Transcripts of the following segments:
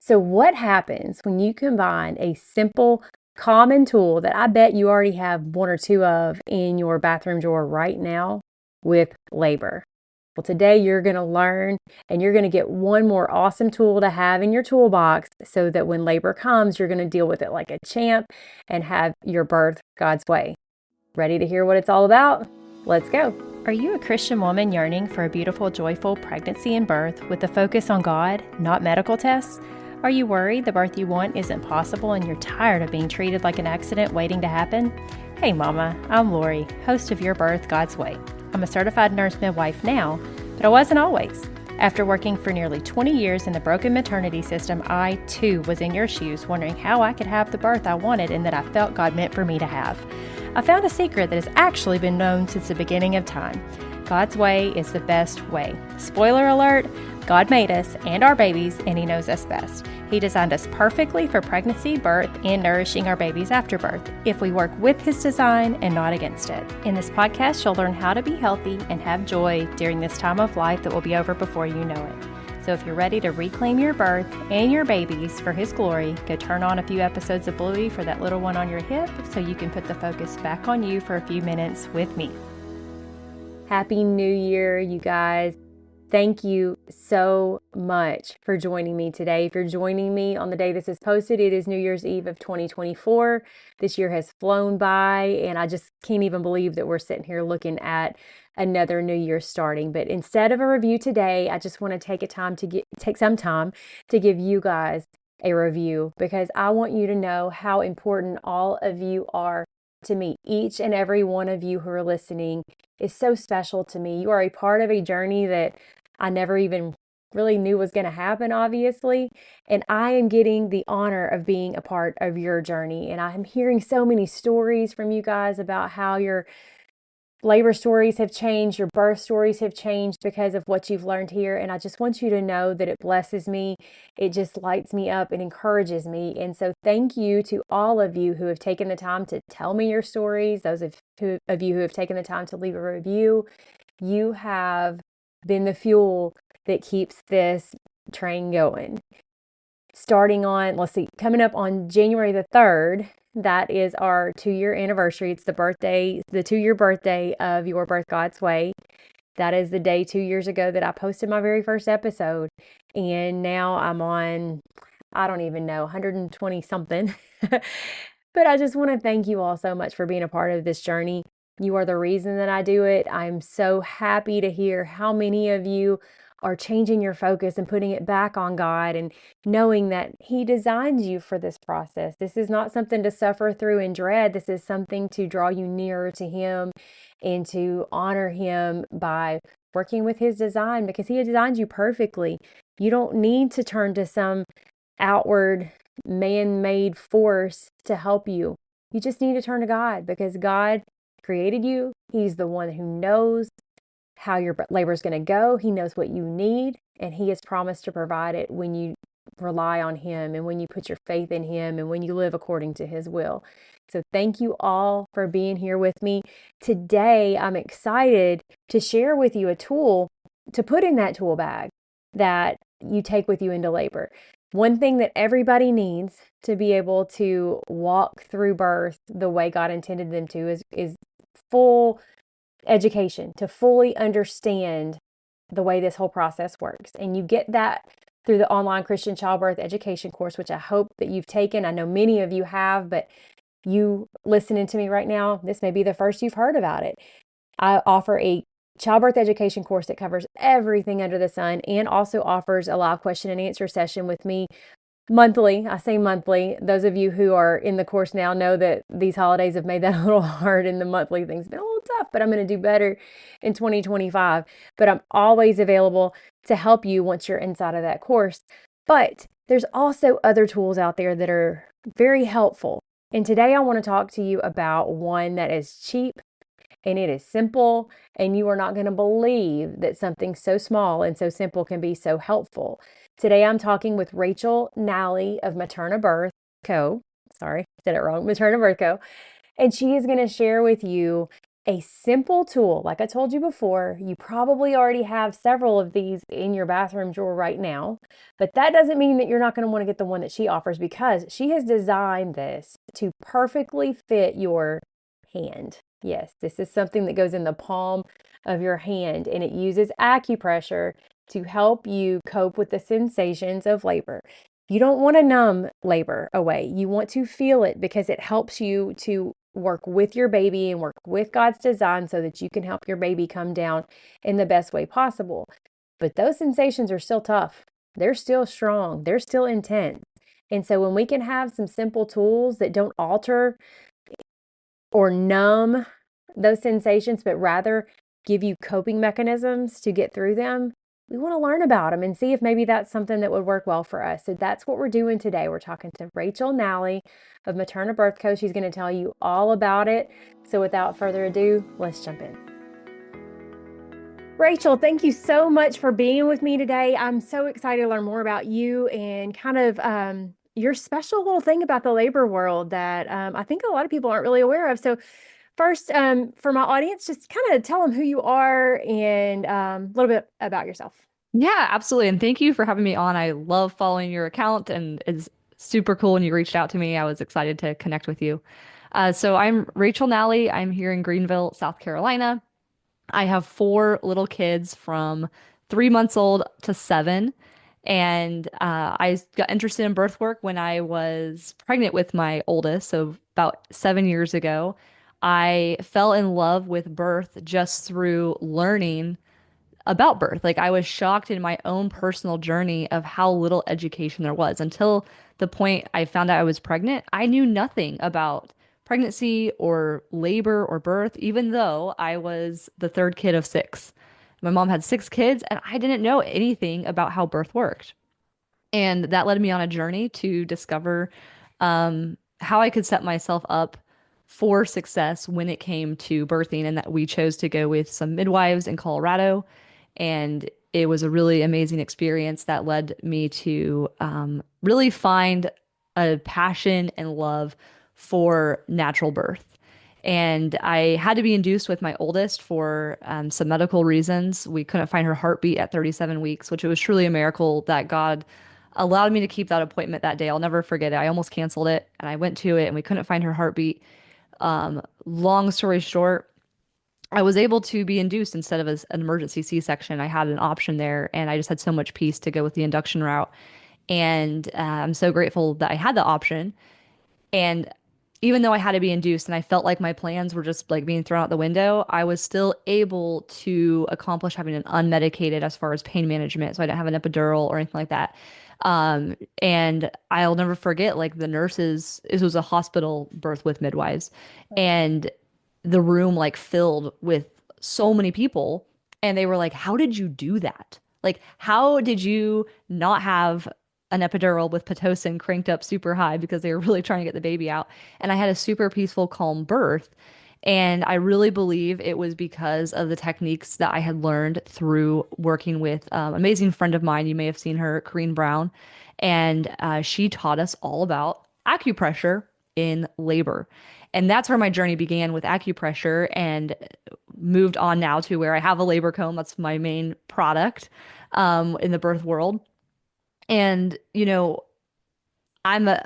So what happens when you combine a simple, common tool that I bet you already have one or two of in your bathroom drawer right now with labor? Well, today you're going to learn and you're going to get one more awesome tool to have in your toolbox so that when labor comes, you're going to deal with it like a champ and have your birth God's way. Ready to hear what it's all about? Let's go. Are you a Christian woman yearning for a beautiful, joyful pregnancy and birth with a focus on God, not medical tests? Are you worried the birth you want isn't possible and you're tired of being treated like an accident waiting to happen? Hey Mama, I'm Lori, host of Your Birth God's Way. I'm a certified nurse midwife now, but I wasn't always. After working for nearly 20 years in the broken maternity system, I too was in your shoes wondering how I could have the birth I wanted and that I felt God meant for me to have. I found a secret that has actually been known since the beginning of time. God's way is the best way. Spoiler alert, God made us and our babies, and He knows us best. He designed us perfectly for pregnancy, birth, and nourishing our babies after birth, if we work with His design and not against it. In this podcast, you'll learn how to be healthy and have joy during this time of life that will be over before you know it. So if you're ready to reclaim your birth and your babies for His glory, go turn on a few episodes of Bluey for that little one on your hip so you can put the focus back on you for a few minutes with me. Happy New Year, you guys. Thank you so much for joining me today. If you're joining me on the day this is posted, it is New Year's Eve of 2024. This year has flown by, and I just can't even believe that we're sitting here looking at another new year starting. But instead of a review today, I just want to take some time to give you guys a review, because I want you to know how important all of you are to me. Each and every one of you who are listening is so special to me. You are a part of a journey that I never even really knew was going to happen, obviously. And I am getting the honor of being a part of your journey. And I'm hearing so many stories from you guys about how your labor stories have changed, your birth stories have changed because of what you've learned here. And I just want you to know that it blesses me. It just lights me up and encourages me. And so thank you to all of you who have taken the time to tell me your stories, those of you who have taken the time to leave a review. You have been the fuel that keeps this train going. Starting on, coming up on January the 3rd, that is our 2-year anniversary. It's the 2-year birthday of Your Birth God's Way. That is the day 2 years ago that I posted my very first episode. And now I'm on, I don't even know, 120 something. But I just want to thank you all so much for being a part of this journey. You are the reason that I do it. I'm so happy to hear how many of you are changing your focus and putting it back on God and knowing that He designed you for this process. This is not something to suffer through in dread. This is something to draw you nearer to Him and to honor Him by working with His design, because He designed you perfectly. You don't need to turn to some outward man-made force to help you. You just need to turn to God, because God created you. He's the one who knows how your labor is going to go. He knows what you need, and He has promised to provide it when you rely on Him and when you put your faith in Him and when you live according to His will. So thank you all for being here with me. Today, I'm excited to share with you a tool to put in that tool bag that you take with you into labor. One thing that everybody needs to be able to walk through birth the way God intended them to is full education, to fully understand the way this whole process works. And you get that through the online Christian childbirth education course, which I hope that you've taken. I know many of you have, but you listening to me right now, this may be the first you've heard about it. I offer a childbirth education course that covers everything under the sun and also offers a live question and answer session with me monthly. I say monthly. Those of you who are in the course now know that these holidays have made that a little hard and the monthly thing's been a little tough, but I'm going to do better in 2025. But I'm always available to help you once you're inside of that course. But there's also other tools out there that are very helpful. And today I want to talk to you about one that is cheap and it is simple, and you are not going to believe that something so small and so simple can be so helpful. Today I'm talking with Rachael Nalley of MaternaBirthCo. Sorry, I said it wrong. MaternaBirthCo. And she is going to share with you a simple tool. Like I told you before, you probably already have several of these in your bathroom drawer right now, but that doesn't mean that you're not going to want to get the one that she offers, because she has designed this to perfectly fit your hand. Yes, this is something that goes in the palm of your hand, and it uses acupressure to help you cope with the sensations of labor. You don't want to numb labor away. You want to feel it, because it helps you to work with your baby and work with God's design so that you can help your baby come down in the best way possible. But those sensations are still tough. They're still strong. They're still intense. And so when we can have some simple tools that don't alter or numb those sensations, but rather give you coping mechanisms to get through them, we want to learn about them and see if maybe that's something that would work well for us. So that's what we're doing today. We're talking to Rachael Nalley of MaternaBirthCo. She's going to tell you all about it. So without further ado, let's jump in. Rachael, thank you so much for being with me today. I'm so excited to learn more about you and kind of your special little thing about the labor world that I think a lot of people aren't really aware of. So first, for my audience, just kind of tell them who you are and a little bit about yourself. Yeah, absolutely. And thank you for having me on. I love following your account and it's super cool when you reached out to me. I was excited to connect with you. So I'm Rachael Nalley. I'm here in Greenville, South Carolina. I have four little kids from 3 months old to seven. And I got interested in birth work when I was pregnant with my oldest, so about 7 years ago. I fell in love with birth just through learning about birth. Like I was shocked in my own personal journey of how little education there was until the point I found out I was pregnant. I knew nothing about pregnancy or labor or birth, even though I was the third kid of six. My mom had six kids, and I didn't know anything about how birth worked. And that led me on a journey to discover how I could set myself up for success when it came to birthing, and that we chose to go with some midwives in Colorado. And it was a really amazing experience that led me to really find a passion and love for natural birth. And I had to be induced with my oldest for some medical reasons. We couldn't find her heartbeat at 37 weeks, which it was truly a miracle that God allowed me to keep that appointment that day. I'll never forget it. I almost canceled it and I went to it and we couldn't find her heartbeat. Long story short, I was able to be induced instead of an emergency C-section. I had an option there, and I just had so much peace to go with the induction route. And I'm so grateful that I had the option. And even though I had to be induced and I felt like my plans were just like being thrown out the window, I was still able to accomplish having an unmedicated as far as pain management. So I didn't have an epidural or anything like that. And I'll never forget, like the nurses, it was a hospital birth with midwives, and the room like filled with so many people. And they were like, how did you do that? Like, how did you not have an epidural with Pitocin cranked up super high because they were really trying to get the baby out? And I had a super peaceful, calm birth. And I really believe it was because of the techniques that I had learned through working with an amazing friend of mine. You may have seen her, Corrine Brown. And she taught us all about acupressure in labor. And that's where my journey began with acupressure, and moved on now to where I have a labor comb. That's my main product in the birth world. And, I'm a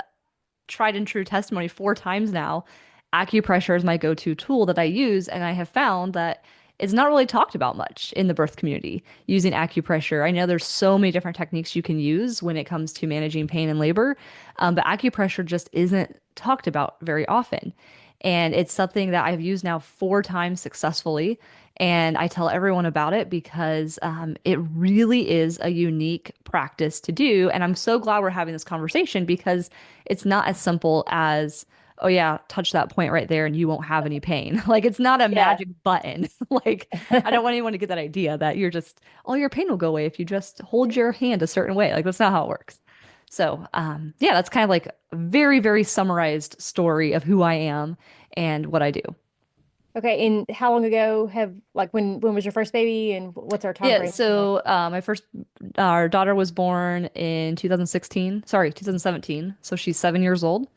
tried and true testimony 4 times now. Acupressure is my go-to tool that I use, and I have found that it's not really talked about much in the birth community using acupressure. I know there's so many different techniques you can use when it comes to managing pain and labor, but acupressure just isn't talked about very often. And it's something that I've used now 4 times successfully. And I tell everyone about it because it really is a unique practice to do. And I'm so glad we're having this conversation because it's not as simple as, oh, yeah, touch that point right there and you won't have any pain. Like, it's not a Yeah. magic button. Like, I don't want anyone to get that idea that you're just, all your pain will go away if you just hold your hand a certain way. Like, that's not how it works. So, yeah, that's kind of like a very, very summarized story of who I am and what I do. Okay, and how long ago when was your first baby, and what's our time Yeah, frame looking like? so our daughter was born in 2016, sorry, 2017. So she's 7 years old.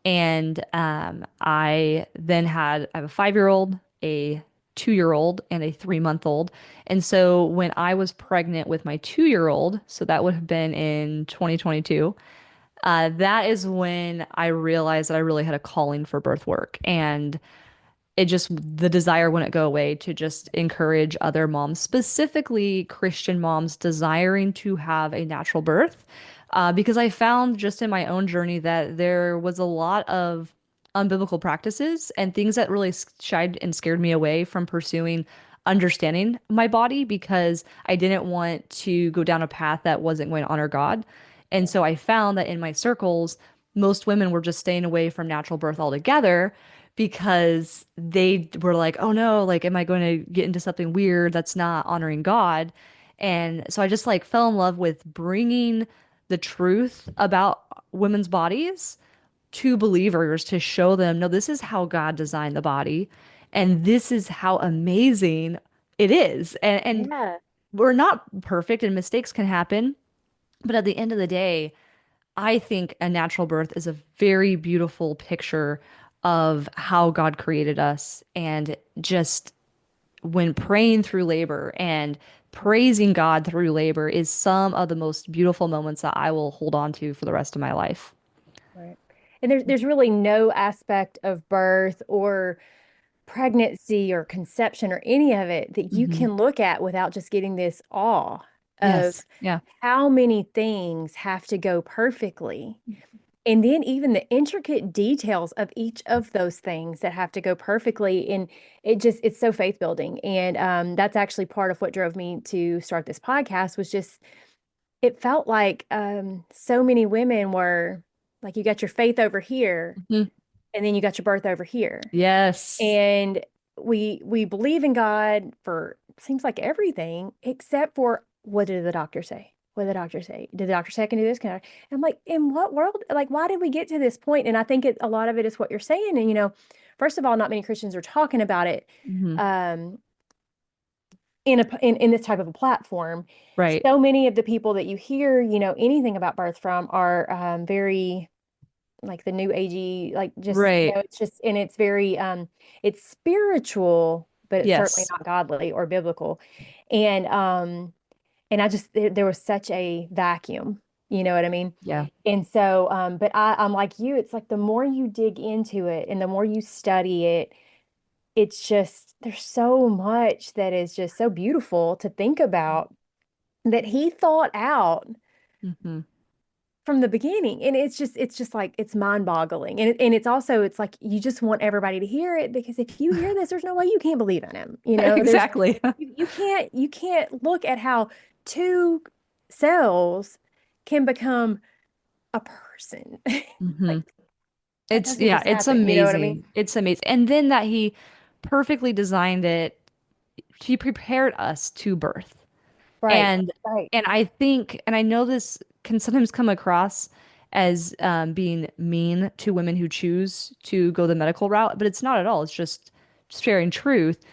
And I have a 5-year-old a 2-year old and a 3-month old. And so when I was pregnant with my 2-year old, so that would have been in 2022, that is when I realized that I really had a calling for birth work. And it just, the desire wouldn't go away to just encourage other moms, specifically Christian moms, desiring to have a natural birth. Because I found just in my own journey that there was a lot of unbiblical practices and things that really shied and scared me away from pursuing understanding my body because I didn't want to go down a path that wasn't going to honor God. And so I found that in my circles, most women were just staying away from natural birth altogether because they were like, oh no, like, am I going to get into something weird that's not honoring God? And so I just like fell in love with bringing the truth about women's bodies to believers to show them, no, this is how God designed the body, and this is how amazing it is. And Yeah. we're not perfect and mistakes can happen, but at the end of the day, I think a natural birth is a very beautiful picture of how God created us. And just when praying through labor and praising God through labor is some of the most beautiful moments that I will hold on to for the rest of my life. Right. And there's really no aspect of birth or pregnancy or conception or any of it that you Hmm. can look at without just getting this awe of Yes. Yeah. how many things have to go perfectly. And then even the intricate details of each of those things that have to go perfectly. And it's so faith building. And that's actually part of what drove me to start this podcast was just, it felt like so many women were like, you got your faith over here, Mhm. and then you got your birth over here. Yes. And we believe in God for seems like everything except for what did the doctor say? What did the doctor say? Did the doctor say I can do this? Can I? I'm like, in what world? Like, why did we get to this point? And I think a lot of it is what you're saying. And first of all, not many Christians are talking about it Hmm. um, in this type of a platform. Right. So many of the people that you hear, anything about birth from are very like the new agey, like just, Right. it's just, and it's very, it's spiritual, but it's certainly Yes. not godly or biblical. And I just, there was such a vacuum, you know what I mean? Yeah. And so, but I'm like you, it's like the more you dig into it and the more you study it, it's just, there's so much that is just so beautiful to think about that he thought out Hmm. from the beginning. And it's just like it's mind-boggling. And it's also it's like you just want everybody to hear it because if you hear this, there's no way you can't believe in him. There's Exactly. you can't look at how two cells can become a person. Hmm. Like that It's, doesn't yeah, just it's happen. You know what I mean? amazing. It's amazing. And then that he perfectly designed it, he prepared us to birth. Right. And Right. and I think, and I know this can sometimes come across as being mean to women who choose to go the medical route, but it's not at all. It's just sharing truth.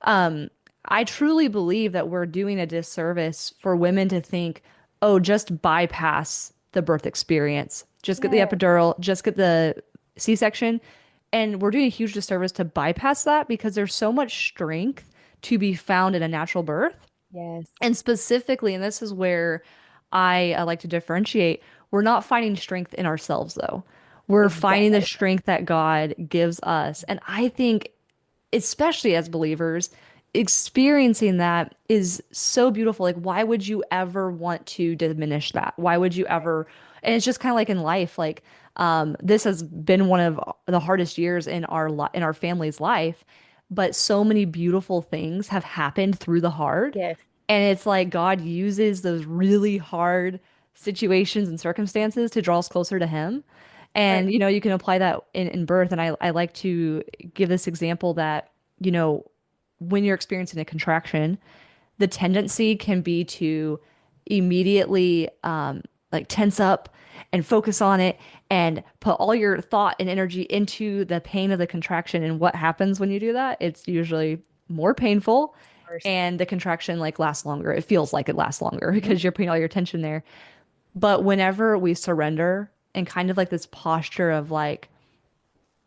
Um, I truly believe that we're doing a disservice for women to think, oh, just bypass the birth experience, just get the Yeah. epidural, just get the C-section. And we're doing a huge disservice to bypass that because there's so much strength to be found in a natural birth. Yes. And specifically, and this is where I like to differentiate, we're not finding strength in ourselves, though. We're finding the Exactly. strength that God gives us. And I think, especially as believers, experiencing that is so beautiful. Like, why would you ever want to diminish that? Why would you ever? And it's just kind of like in life, like, this has been one of the hardest years in in our family's life, but so many beautiful things have happened through the hard. Yes. And it's like God uses those really hard situations and circumstances to draw us closer to Him. Right. And, you can apply that in birth. And I like to give this example that, when you're experiencing a contraction, the tendency can be to immediately like tense up and focus on it and put all your thought and energy into the pain of the contraction. And what happens when you do that? It's usually more painful First. and the contraction like lasts longer. It feels like it lasts longer Mhm. because you're putting all your attention there. But whenever we surrender and kind of like this posture of like,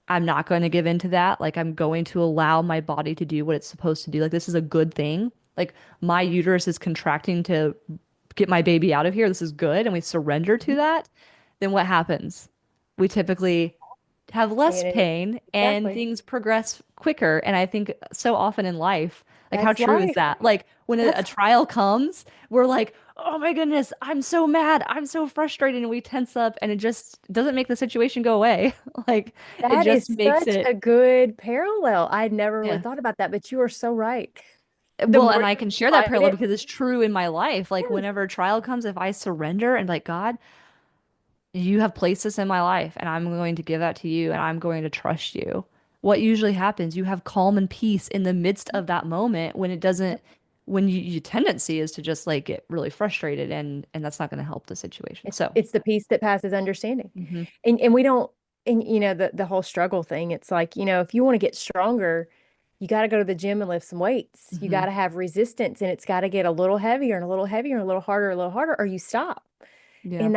I'm not going to give in to that. Like, I'm going to allow my body to do what it's supposed to do. Like, this is a good thing. Like, my uterus is contracting to get my baby out of here. This is good. And we surrender to that. Then what happens? We typically have less And it, pain and exactly. things progress quicker. And I think so often in life, like, how That's true is life. that? Like, when a That's trial comes, we're like, oh my goodness, I'm so mad. I'm so frustrated. And we tense up and it just doesn't make the situation go away. Like, it that is just makes such it, a good parallel. I'd never really yeah. thought about that, but you are so right. The Well, more and I you can share that fight parallel it, because it's true in my life. Like, yes, whenever a trial comes, if I surrender and like, God, you have placed this in my life and I'm going to give that to you and I'm going to trust you. What usually happens, you have calm and peace in the midst of that moment when it doesn't, when your tendency is to just like get really frustrated and that's not going to help the situation. So, it's the peace that passes understanding. hmm And we don't, and the whole struggle thing, it's like, if you want to get stronger, you got to go to the gym and lift some weights. You hmm got to have resistance and it's got to get a little heavier and a little heavier and a little harder, or you stop. Yeah. And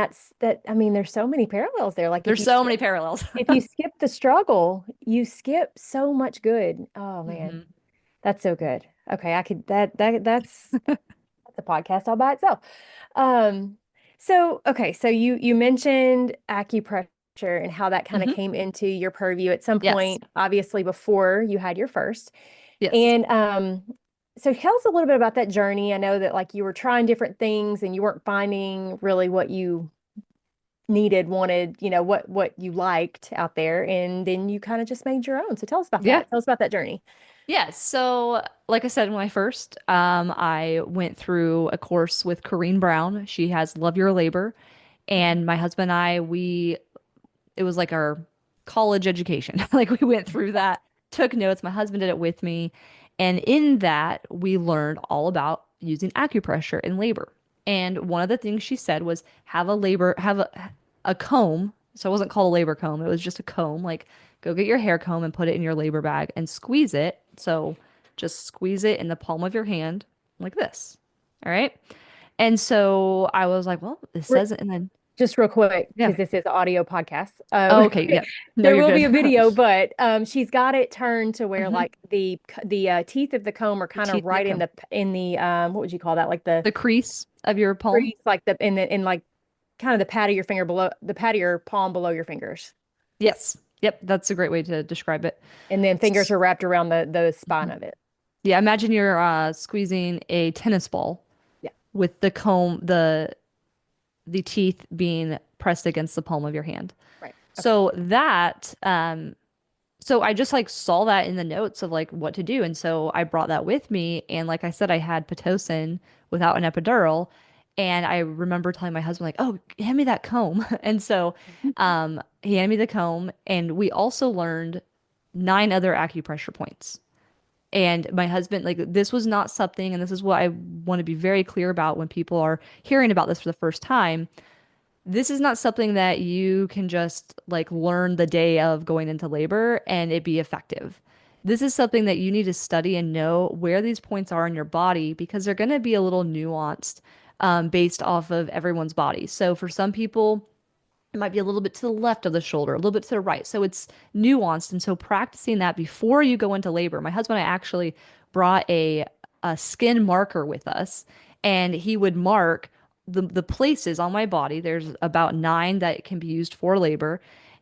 I mean, there's so many parallels there. Like There's so many parallels. if you skip the struggle, you skip so much good. Oh man, hmm that's so good. Okay, I could that's a podcast all by itself. Um, so okay, so you mentioned acupressure and how that kind of hmm came into your purview at some Yes. point, obviously before you had your first. Yes. And so tell us a little bit about that journey. I know that like you were trying different things and you weren't finding really what you needed, wanted, what you liked out there, and then you kind of just made your own. So tell us about Yeah. that. Tell us about that journey. Yeah, so like I said when I first, I went through a course with Corrine Brown. She has Love Your Labor, Mhm. and my husband and I, it was like our college education. Like we went through that, took notes. My husband did it with me, and in that we learned all about using acupressure in labor. And one of the things she said was have a comb. So it wasn't called a labor comb. It was just a comb. Like go get your hair comb and put it in your labor bag and squeeze it. So just squeeze it in the palm of your hand like this. All right. And so I was like, well, it Re- says it. And then, just real quick, yeah. because this is an audio podcast. Oh, okay. Yeah. No, There you're will be good. a video, but she's got it turned to where hmm like the teeth of the comb are The kind of teeth, yep, right in the what would you call that? Like the the crease of your palm. crease, like the in like kind of the pad of your finger below the pad of your palm below your fingers, Yes. Yep. That's a great way to describe it. and then fingers are wrapped around the spine Mhm. of it. Yeah. Imagine you're squeezing a tennis ball Yeah. with the teeth being pressed against the palm of your hand. Right. Okay. So so I just like saw that in the notes of like what to do. And so I brought that with me. And like I said, I had Pitocin without an epidural. And I remember telling my husband, like, oh, hand me that comb. And so he handed me the comb. And we also learned 9 other acupressure points. And my husband, like, this was not something, and this is what I want to be very clear about when people are hearing about this for the first time. This is not something that you can just like learn the day of going into labor and it be effective. This is something that you need to study and know where these points are in your body because they're going to be a little nuanced based off of everyone's body. So for some people, it might be a little bit to the left of the shoulder, a little bit to the right. So it's nuanced. And so practicing that before you go into labor, my husband and I actually brought a skin marker with us, and he would mark the places on my body. There's about 9 that can be used for labor.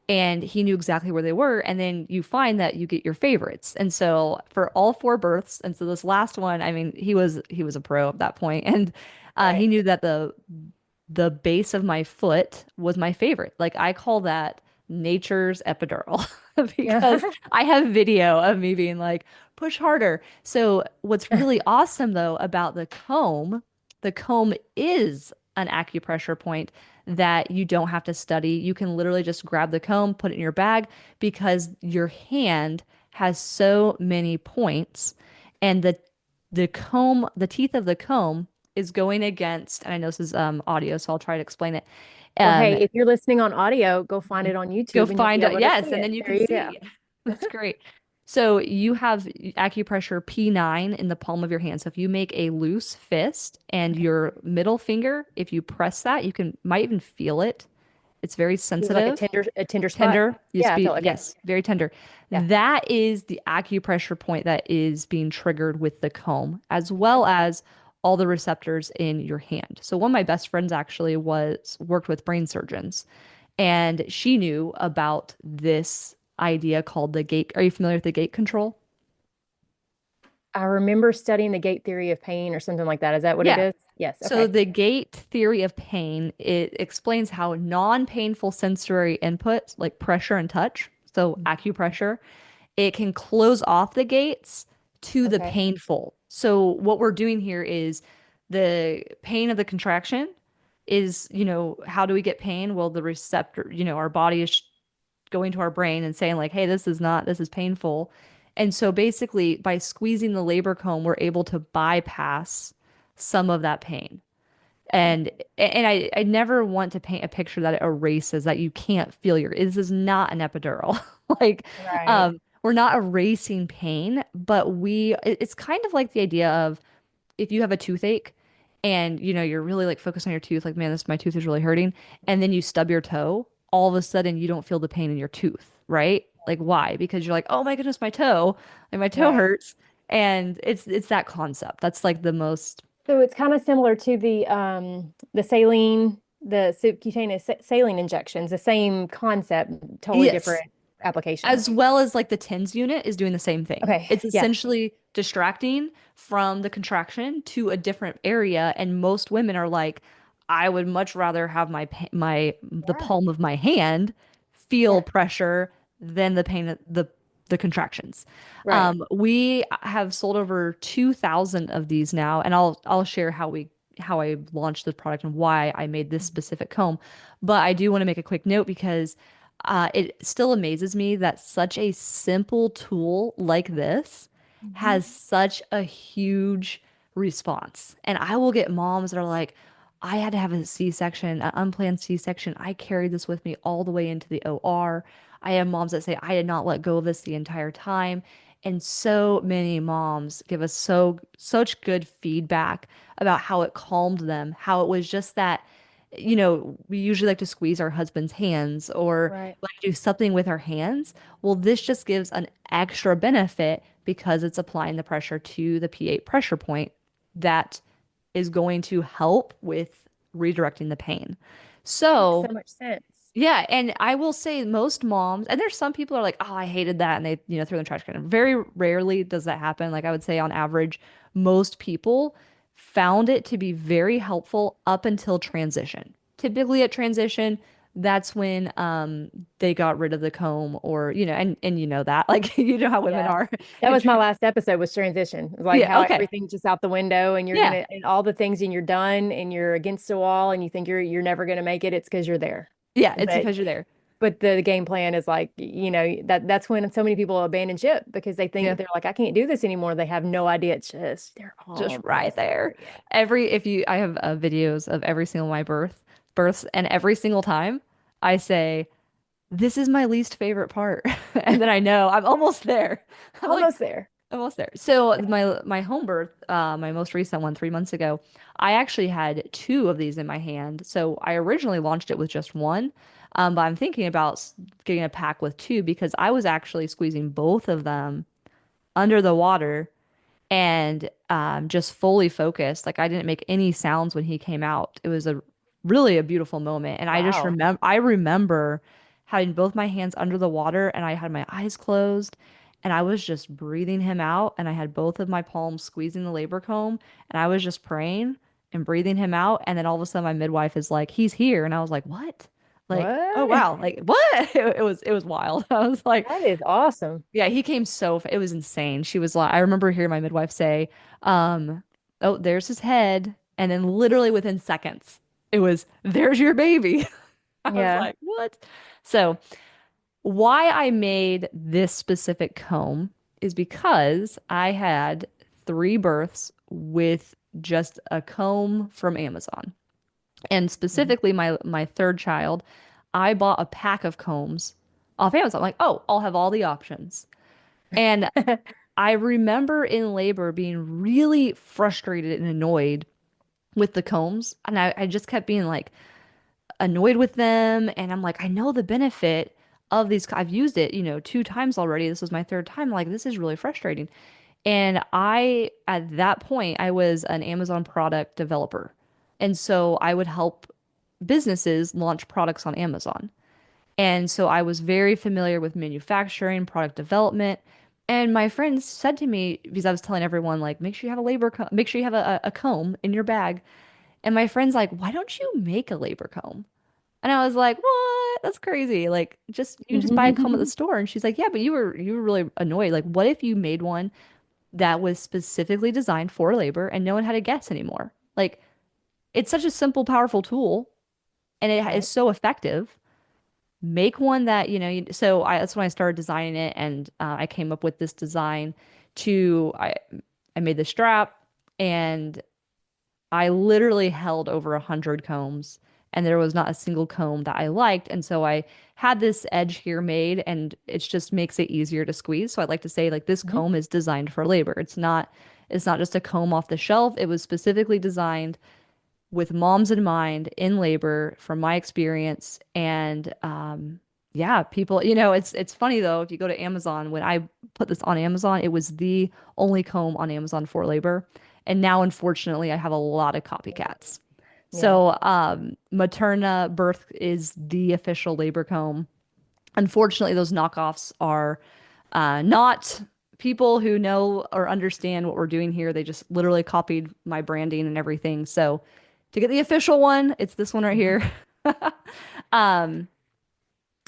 And he knew exactly where they were. And then you find that you get your favorites. And so for all 4 births, and so this last one, I mean, he was a pro at that point, and Right. he knew that the base of my foot was my favorite. Like I call that nature's epidural Yeah. because I have video of me being like, push harder. So what's really awesome though about the comb is an acupressure point that you don't have to study. You can literally just grab the comb, put it in your bag because your hand has so many points and the teeth of the comb is going against, and I know this is audio, so I'll try to explain it. Well, Um, hey, if you're listening on audio, go find it on Go YouTube and you'll be find it, able to yes, see and it. then you There can you go. see. That's great. So you have acupressure P9 in the palm of your hand. So if you make a loose fist and your middle finger, if you press that, you can might even feel it It's very It was like sensitive. a tender spot. Tender, you Yeah, I speak, felt okay. yes, very tender. Yeah. That is the acupressure point that is being triggered with the comb, as Okay. well as all the receptors in your hand. So one of my best friends actually was worked with brain surgeons, and she knew about this idea called the gate. Are you familiar with the gate control? I remember studying the gate theory of pain or something like that. Is that what it Yeah. is? Yes. So Okay. the gate theory of pain, it explains how non-painful sensory inputs like pressure and touch, so acupressure, it can close off the gates to the Okay. painful. So what we're doing here is the pain of the contraction is, how do we get pain? Well, the receptor, our body is going to our brain and saying like, hey, this is painful. And so basically by squeezing the labor comb, we're able to bypass some of that pain. And I never want to paint a picture that it erases that you can't feel this is not an epidural. Like Right. we're not erasing pain, but it's kind of like the idea of if you have a toothache and you're really like focused on your tooth, like, man, this my tooth is really hurting, and then you stub your toe, all of a sudden you don't feel the pain in your tooth, right? Like why? Because you're like, oh my goodness, my toe, like my toe Right. hurts. And it's that concept. That's like the most. So it's kind of similar to the saline, the subcutaneous saline injections, the same concept, totally Yes. different application. As well as like the TENS unit is doing the same thing. Okay. It's Yeah. essentially distracting from the contraction to a different area, and most women are like, I would much rather have the Yeah. palm of my hand feel Yeah. pressure than the pain of the contractions. Right. We have sold over 2,000 of these now, and I'll share how I launched this product and why I made this specific comb. But I do want to make a quick note because it still amazes me that such a simple tool like this Mhm. has such a huge response. And I will get moms that are like, I had to have a C-section, an unplanned C-section. I carried this with me all the way into the OR. I have moms that say, I did not let go of this the entire time. And so many moms give us such good feedback about how it calmed them, how it was just that we usually like to squeeze our husband's hands or Right. like do something with our hands. Well, this just gives an extra benefit because it's applying the pressure to the P8 pressure point that is going to help with redirecting the pain. Makes so So, much sense. yeah, and I will say most moms, and there's some people are like, oh, I hated that, and they, throw it in the trash can. Very rarely does that happen. Like I would say on average, most people found it to be very helpful up until transition. Typically at transition, that's when they got rid of the comb or, and you know that. Like you know how women Yeah. are. That And was my last episode was transition. It's like yeah, how okay. everything's just out the window and you're Yeah. gonna and all the things and you're done and you're against the wall and you think you're never gonna make it. It's because you're there. Yeah, it's But because you're there. but the game plan is like, that's when so many people abandon ship because they Yeah. think they're like, I can't do this anymore. They have no idea. It's just they're Just right almost there. there. Yeah. I have videos of every single my births, and every single time I say, this is my least favorite part. And then I know I'm almost there. I'm like, Almost there. almost there. So my home birth, my most recent one 3 months ago, I actually had two of these in my hand. So I originally launched it with just one. But I'm thinking about getting a pack with two because I was actually squeezing both of them under the water and just fully focused. Like I didn't make any sounds when he came out. It was a really a beautiful moment. And Wow. I remember having both my hands under the water and I had my eyes closed and I was just breathing him out and I had both of my palms squeezing the labor comb and I was just praying and breathing him out. And then all of a sudden my midwife is like, he's here. And I was like, what? Like, oh What? wow, like what? It was wild. I was like, That is awesome. yeah, he came it was insane. She was like, I remember hearing my midwife say, oh, there's his head. And then literally within seconds, it was, there's your baby. I was Yeah. like, what? So, why I made this specific comb is because I had 3 births with just a comb from Amazon. And Mhm. specifically my third child, I bought a pack of combs off Amazon. Like, oh, I'll have all the options. And I remember in labor being really frustrated and annoyed with the combs. And I just kept being like, annoyed with them. And I'm like, I know the benefit of these. I've used it, 2 times already. This was my third time. Like, this is really frustrating. And at that point, I was an Amazon product developer. And so I would help businesses launch products on Amazon. And so I was very familiar with manufacturing, product development. And my friends said to me, because I was telling everyone, like, make sure you have a make sure you have a comb in your bag. And my friend's like, why don't you make a labor comb? And I was like, what? That's crazy. Like, just you can just buy a comb at the store. And she's like, yeah, but you were really annoyed. Like, what if you made one that was specifically designed for labor and no one had to guess anymore? Like, it's such a simple, powerful tool, and it is Right. so effective. Make one that, that's when I started designing it, and I came up with this design to I made the strap, and I literally held over 100 combs, and there was not a single comb that I liked. And so I had this edge here made, and it just makes it easier to squeeze. So I'd like to say, like, this Mhm. comb is designed for labor. It's not just a comb off the shelf. It was specifically designed with moms in mind in labor from my experience. And yeah, people, it's funny though, if you go to Amazon, when I put this on Amazon, it was the only comb on Amazon for labor. And now, unfortunately, I have a lot of copycats. Yeah. So, Materna Birth is the official labor comb. Unfortunately, those knockoffs are not people who know or understand what we're doing here. They just literally copied my branding and everything. So, to get the official one, it's this one right Mhm. here. Um,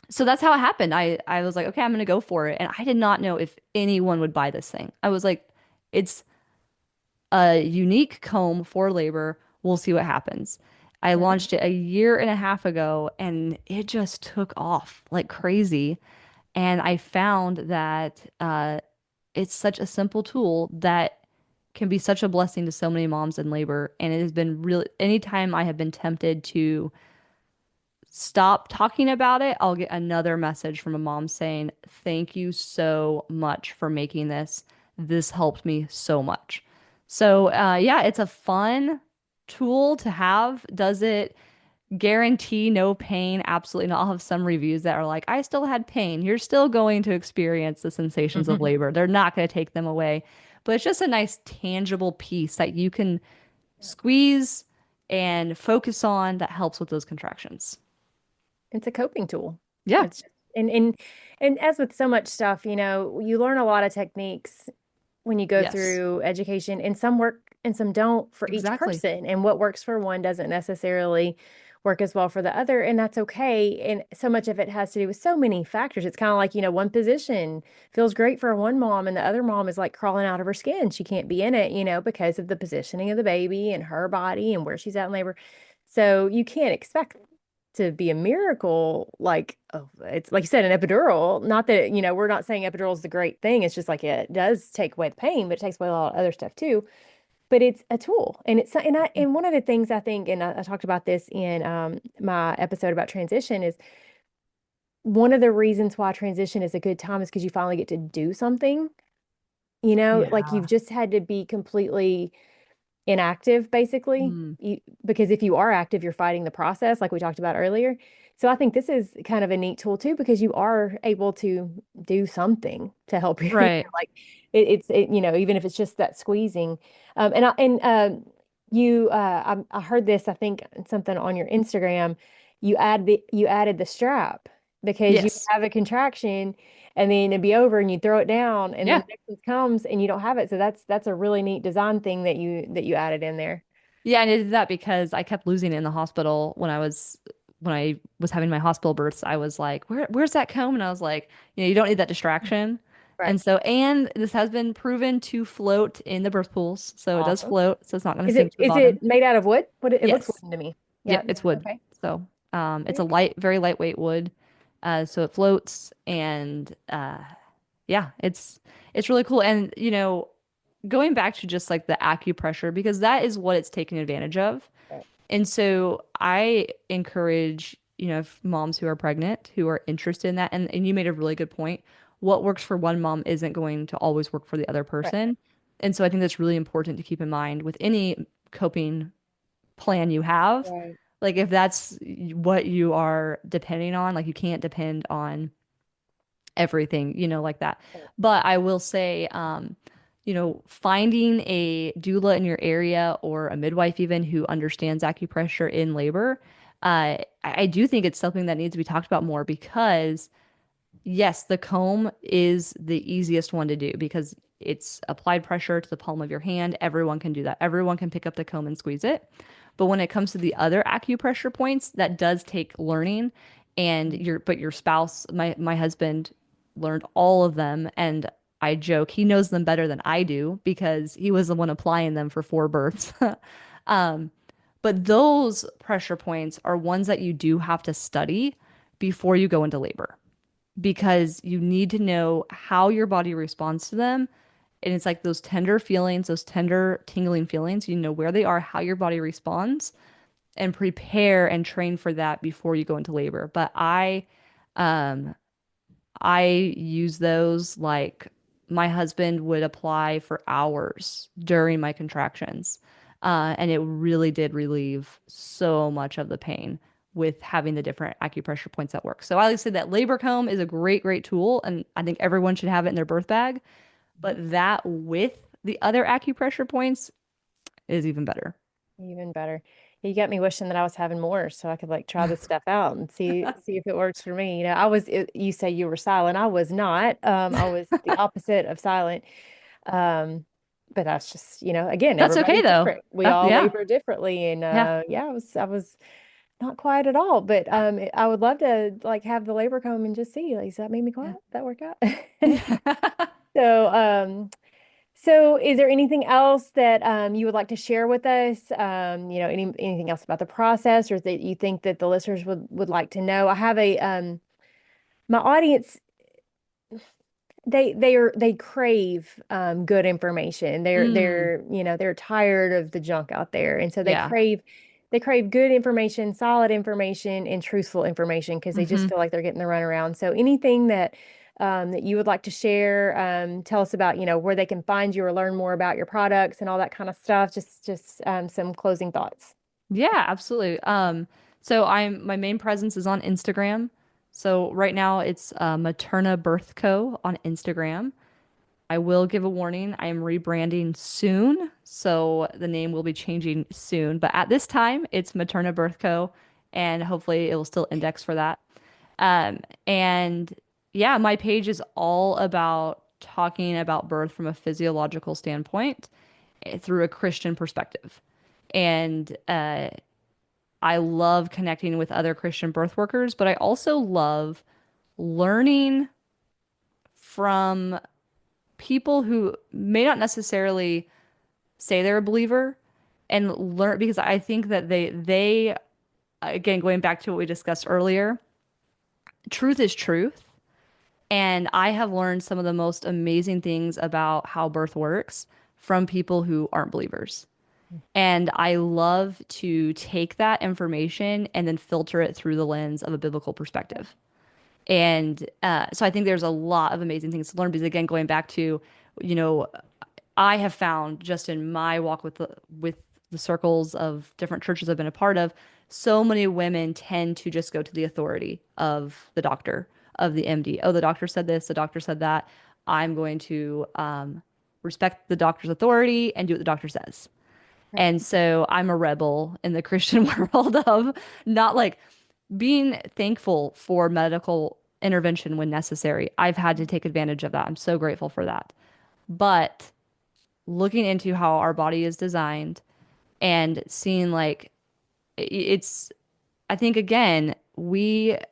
so that's how it happened. I was like, okay, I'm gonna go for it. And I did not know if anyone would buy this thing. I was like, it's a unique comb for labor. We'll see what happens. I Right. launched it a year and a half ago, and it just took off like crazy. And I found that it's such a simple tool that can be such a blessing to so many moms in labor. And it has been really, anytime I have been tempted to stop talking about it, I'll get another message from a mom saying, thank you so much for making this. This helped me so much. So, yeah, it's a fun tool to have. Does it guarantee no pain? Absolutely not. I'll have some reviews that are like, I still had pain. You're still going to experience the sensations of labor. They're not going to take them away. But it's just a nice tangible piece that you can squeeze and focus on that helps with those contractions. It's a coping tool. Yeah. It's just, and as with so much stuff, you learn a lot of techniques when you go Yes. through education, and some work and some don't for each Exactly. person. And what works for one doesn't necessarily work as well for the other, and that's okay. And so much of it has to do with so many factors. It's kind of like, one position feels great for one mom, and the other mom is like crawling out of her skin. She can't be in it, because of the positioning of the baby and her body and where she's at in labor. So you can't expect to be a miracle, like, oh, it's like you said, an epidural. Not that, we're not saying epidural is the great thing. It's just like it does take away the pain, but it takes away a lot of other stuff too. But it's a tool. And and one of the things I think, and I talked about this in my episode about transition, is one of the reasons why transition is a good time is because you finally get to do something, like Yeah. you've just had to be completely inactive, basically. Mm. Because if you are active, you're fighting the process, like we talked about earlier. So I think this is kind of a neat tool too, because you are able to do something to help you. Right. Like even if it's just that squeezing. I heard this, I think, something on your Instagram. You added the strap because you Yes. have a contraction, and then it'd be over and you throw it down, and then Yeah. the next one comes and you don't have it. So that's a really neat design thing that you added in there. Yeah, and I did that because I kept losing it in the hospital when I was having my hospital births. I was like, where's that comb? And I was like, you don't need that distraction. Right. And this has been proven to float in the birth pools. So it does Awesome. float, so it's not going to Is sink it to the is bottom. it made out of wood? It looks Yes. wooden to me. Yeah, Yeah. it's wood. Okay. So it's a Very cool. very lightweight wood. So it floats, and yeah, it's really cool. And going back to just like the acupressure, because that is what it's taken advantage of. Right. And so I encourage, moms who are pregnant, who are interested in that. And you made a really good point. What works for one mom isn't going to always work for the other Right. person. And so I think that's really important to keep in mind with any coping plan you have. Right. Like if that's what you are depending on, like you can't depend on everything, like that. But I will say, finding a doula in your area or a midwife even who understands acupressure in labor, I do think it's something that needs to be talked about more because yes, the comb is the easiest one to do because it's applied pressure to the palm of your hand. Everyone can do that. Everyone can pick up the comb and squeeze it. But when it comes to the other acupressure points, that does take learning. And your spouse, my husband learned all of them. And I joke, he knows them better than I do because he was the one applying them for 4 births. Um, but those pressure points are ones that you do have to study before you go into labor because you need to know how your body responds to them. And it's like those tender feelings, those tender tingling feelings, you know where they are, how your body responds, and prepare and train for that before you go into labor. But um, I use those like my husband would apply for hours during my contractions. And it really did relieve so much of the pain with having the different acupressure points that work. So I like to say that labor comb is a great, great tool, and I think everyone should have it in their birth bag. But that with the other acupressure points is even better. Even better. You got me wishing that I was having more so I could like try this stuff out and see if it works for me. You say you were silent. I was not. I was the opposite of silent. Um, but that's just, again, That's okay everybody's though. different. We all Yeah. labor differently. And Yeah. yeah, I was not quiet at all. But I would love to like have the labor comb and just see, like, does that make me quiet? That work out? Yeah. So, so is there anything else that you would like to share with us? Anything else about the process or that you think that the listeners would like to know? I have my audience, they crave good information. They're Mm, they're they're tired of the junk out there, and so yeah. they crave good information, solid information, and truthful information because they just Hmm. feel like they're getting the runaround. So anything that you would like to share, tell us about where they can find you or learn more about your products and all that kind of stuff. Just some closing thoughts. Yeah, absolutely. So my main presence is on Instagram. So right now it's MaternaBirthCo on Instagram. I will give a warning. I am rebranding soon, so the name will be changing soon. But at this time, it's MaternaBirthCo, and hopefully it will still index for that. And yeah, my page is all about talking about birth from a physiological standpoint through a Christian perspective. And I love connecting with other Christian birth workers, but I also love learning from people who may not necessarily say they're a believer and learn because I think that they again going back to what we discussed earlier, truth is truth. And I have learned some of the most amazing things about how birth works from people who aren't believers. And I love to take that information and then filter it through the lens of a biblical perspective. And so I think there's a lot of amazing things to learn because, again, going back to, you know, I have found just in my walk with the circles of different churches I've been a part of, so many women tend to just go to the authority of the doctor, of the MD. Oh, the doctor said this, the doctor said that. I'm going to respect the doctor's authority and do what the doctor says. Right. And so I'm a rebel in the Christian world of not like being thankful for medical intervention when necessary. I've had to take advantage of that. I'm so grateful for that. But looking into how our body is designed and seeing like it's, I think again, it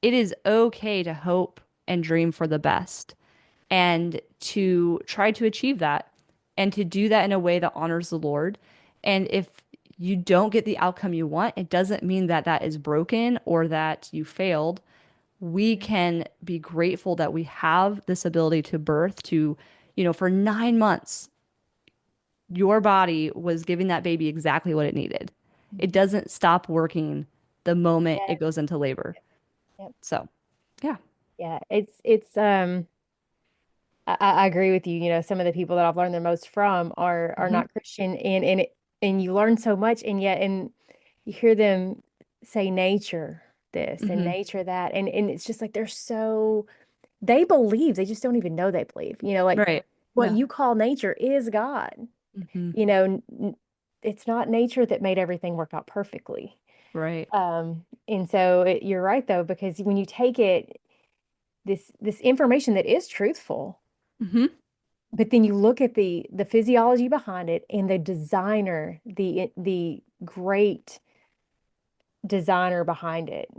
is okay to hope and dream for the best and to try to achieve that and to do that in a way that honors the Lord. And if you don't get the outcome you want, it doesn't mean that that is broken or that you failed. We can be grateful that we have this ability to birth to, for 9 months, your body was giving that baby exactly what it needed. It doesn't stop working the moment Yeah. it goes into labor. Yep. So, yeah. Yeah. I agree with you. Some of the people that I've learned the most from are Hmm. not Christian, and you learn so much, and yet you hear them say nature this and Mm-hmm. nature that. And it's just like they believe, they just don't even know they believe. Like Right. what Yeah. you call nature is God. Mm-hmm. It's not nature that made everything work out perfectly. Right. And so you're right though, because when you take it, this information that is truthful, Mm-hmm. but then you look at the physiology behind it and the designer, the great designer behind it.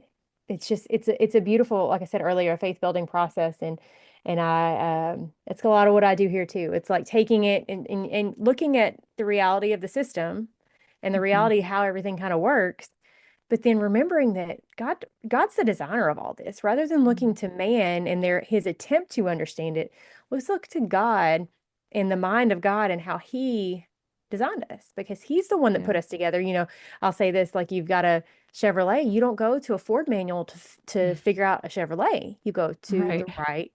It's a beautiful, like I said earlier, a faith building process. And I it's a lot of what I do here too. It's like taking it and looking at the reality of the system and the Mm-hmm. reality of how everything kind of works, but then remembering that God's the designer of all this. Rather than looking to man and his attempt to understand it, let's look to God and the mind of God and how he designed us, because he's the one that Yeah. put us together. I'll say this, like, you've got a Chevrolet, you don't go to a Ford manual to figure out a Chevrolet. You go to Right. the right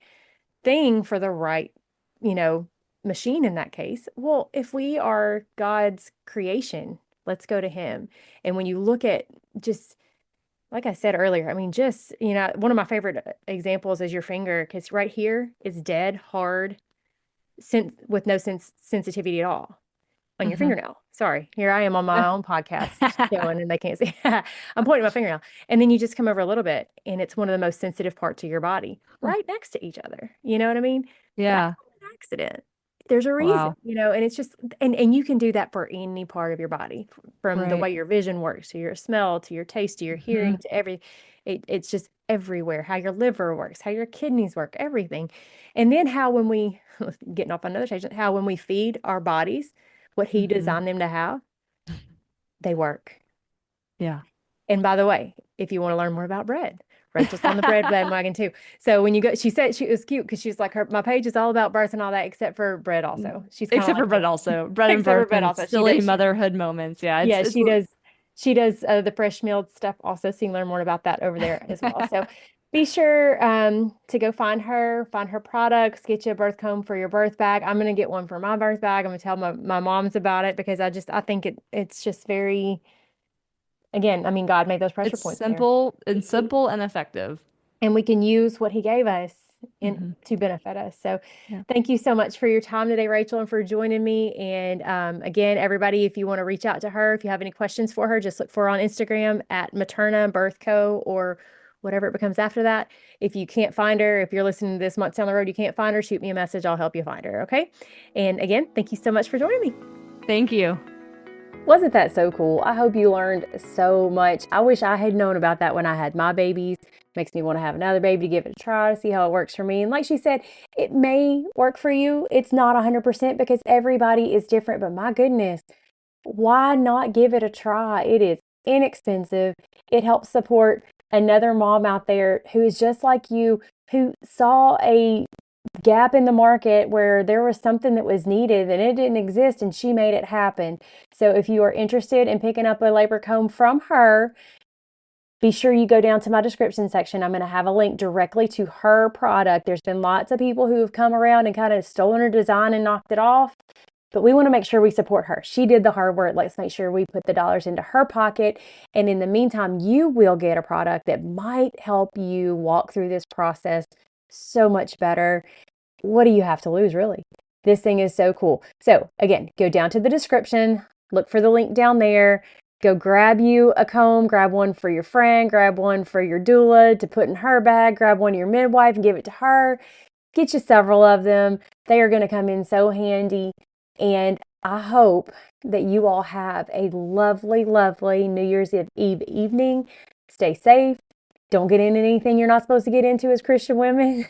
thing for the right, you know, machine in that case. Well, if we are God's creation, let's go to him. And when you look at, just like I said earlier, I mean, just, one of my favorite examples is your finger, because right here is dead, hard, with no sensitivity at all on your Mm-hmm. fingernail. Sorry, here I am on my own podcast showing, and they can't see. I'm pointing my fingernail. And then you just come over a little bit, and it's one of the most sensitive parts of your body, right next to each other. You know what I mean? That's Yeah. not an accident. There's a reason, Wow. and it's just, and you can do that for any part of your body, from the Right. way your vision works, to your smell, to your taste, to your Mm-hmm. hearing, to it's just everywhere, how your liver works, how your kidneys work, everything. And then how, when we, getting off on another tangent, how when we feed our bodies what he Mm-hmm. designed them to have, they work. Yeah. And by the way, if you want to learn more about bread, Rachel's on the bread bandwagon too. So when you go, she said, she was cute because she's like, my page is all about birth and all that, except for bread also. She's kind of Except for like me. bread also. Bread and Except for birth bread and also. She does. silly motherhood moments. Yeah. Yeah, It's she does the fresh meal stuff also, so you can learn more about that over there as well. So be sure to go find her products, get you a birth comb for your birth bag. I'm gonna get one for my birth bag. I'm gonna tell my moms about it, because I think it's just very, again, I mean, God made those pressure it's points there. simple and effective. And we can use what he gave us Hmm. to benefit us. So Yeah. thank you so much for your time today, Rachel, and for joining me. And again, everybody, if you want to reach out to her, if you have any questions for her, just look for her on Instagram at MaternaBirthCo, or whatever it becomes after that. If you can't find her, if you're listening to this months down the road, you can't find her, shoot me a message. I'll help you find her. Okay. And again, thank you so much for joining me. Thank you. Wasn't that so cool? I hope you learned so much. I wish I had known about that when I had my babies. Makes me want to have another baby, to give it a try, to see how it works for me. And like she said, it may work for you. It's not 100%, because everybody is different, but my goodness, why not give it a try? It is inexpensive. It helps support another mom out there who is just like you, who saw a gap in the market where there was something that was needed and it didn't exist, and she made it happen. So if you are interested in picking up a labor comb from her, be sure you go down to my description section. I'm going to have a link directly to her product. There's been lots of people who have come around and kind of stolen her design and knocked it off, but we want to make sure we support her. She did the hard work. Let's make sure we put the dollars into her pocket. And in the meantime, you will get a product that might help you walk through this process so much better. What do you have to lose, really? This thing is so cool. So again, go down to the description, look for the link down there, go grab you a comb, grab one for your friend, grab one for your doula to put in her bag, grab one to your midwife and give it to her. Get you several of them. They are going to come in so handy. And I hope that you all have a lovely, lovely New Year's Eve evening. Stay safe. Don't get into anything you're not supposed to get into as Christian women.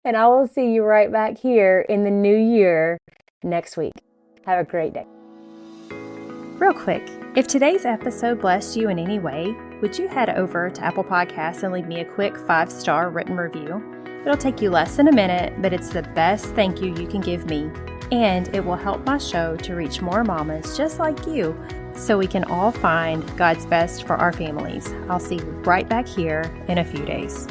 And I will see you right back here in the new year next week. Have a great day. Real quick, if today's episode blessed you in any way, would you head over to Apple Podcasts and leave me a quick 5-star written review? It'll take you less than a minute, but it's the best thank you can give me. And it will help my show to reach more mamas just like you, so we can all find God's best for our families. I'll see you right back here in a few days.